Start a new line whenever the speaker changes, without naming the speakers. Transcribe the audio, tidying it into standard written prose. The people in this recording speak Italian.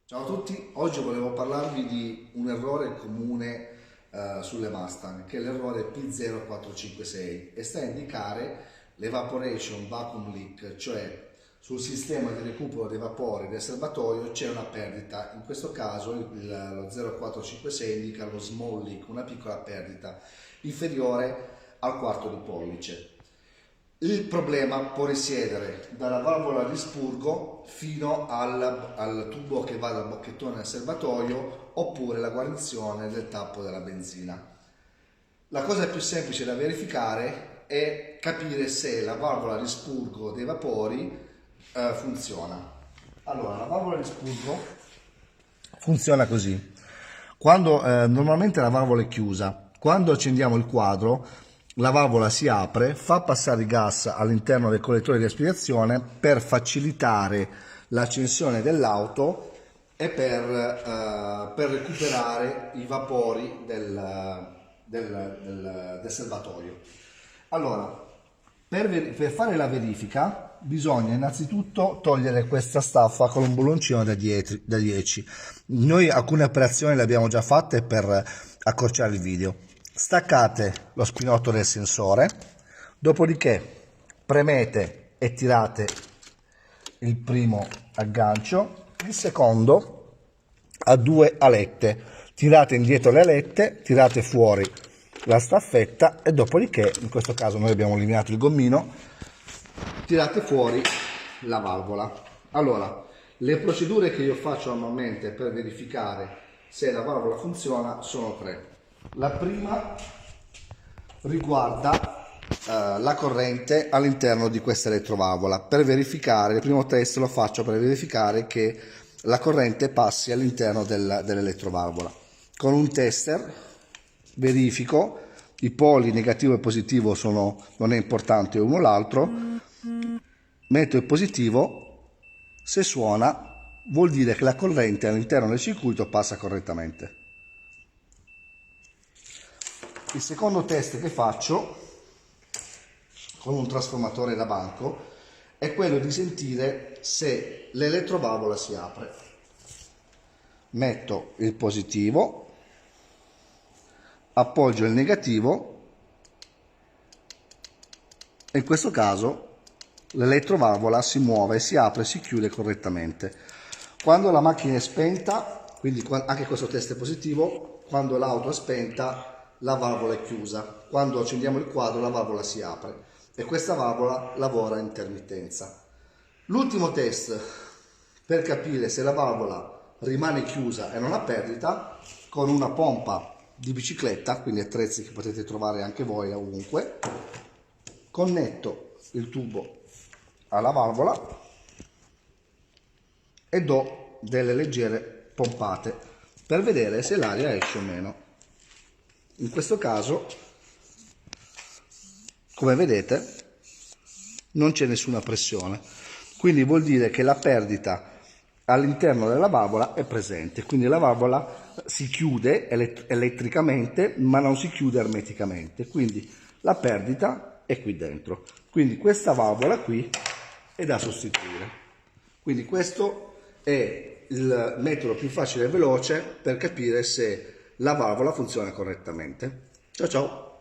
Ciao a tutti, oggi volevo parlarvi di un errore comune sulle Mustang, che è l'errore P0456 e sta a indicare l'evaporation vacuum leak, cioè sul sistema di recupero dei vapori del serbatoio c'è una perdita. In questo caso lo 0456 indica lo small leak, una piccola perdita inferiore al quarto di pollice. Il problema può risiedere dalla valvola di spurgo fino al tubo che va dal bocchettone al serbatoio oppure la guarnizione del tappo della benzina. La cosa più semplice da verificare è capire se la valvola di spurgo dei vapori funziona. Allora, la valvola di spurgo funziona così. Normalmente la valvola è chiusa, quando accendiamo il quadro la valvola si apre, fa passare il gas all'interno del collettore di aspirazione per facilitare l'accensione dell'auto e per recuperare i vapori del serbatoio. Allora, per fare la verifica bisogna innanzitutto togliere questa staffa con un bulloncino da 10. Noi alcune operazioni le abbiamo già fatte per accorciare il video. Staccate lo spinotto del sensore, dopodiché premete e tirate il primo aggancio, il secondo ha due alette, tirate indietro le alette, tirate fuori la staffetta e dopodiché, in questo caso noi abbiamo eliminato il gommino, tirate fuori la valvola. Allora, le procedure che io faccio normalmente per verificare se la valvola funziona sono tre. La prima riguarda la corrente all'interno di questa elettrovalvola. Per verificare, il primo test lo faccio per verificare che la corrente passi all'interno dell'elettrovalvola. Con un tester verifico, i poli negativo e positivo non è importante uno o l'altro, metto il positivo, se suona vuol dire che la corrente all'interno del circuito passa correttamente. Il secondo test che faccio con un trasformatore da banco è quello di sentire se l'elettrovalvola si apre. Metto il positivo, appoggio il negativo e in questo caso l'elettrovalvola si muove, si apre e si chiude correttamente. Quando la macchina è spenta, quindi anche questo test è positivo, quando l'auto è spenta la valvola è chiusa, quando accendiamo il quadro la valvola si apre e questa valvola lavora a intermittenza. L'ultimo test per capire se la valvola rimane chiusa e non ha perdita, con una pompa di bicicletta, quindi attrezzi che potete trovare anche voi ovunque, connetto il tubo alla valvola e do delle leggere pompate per vedere se l'aria esce o meno. In questo caso, come vedete, non c'è nessuna pressione, quindi vuol dire che la perdita all'interno della valvola è presente, quindi la valvola si chiude elettricamente ma non si chiude ermeticamente, quindi la perdita è qui dentro, quindi questa valvola qui è da sostituire. Quindi questo è il metodo più facile e veloce per capire se la valvola funziona correttamente. Ciao ciao!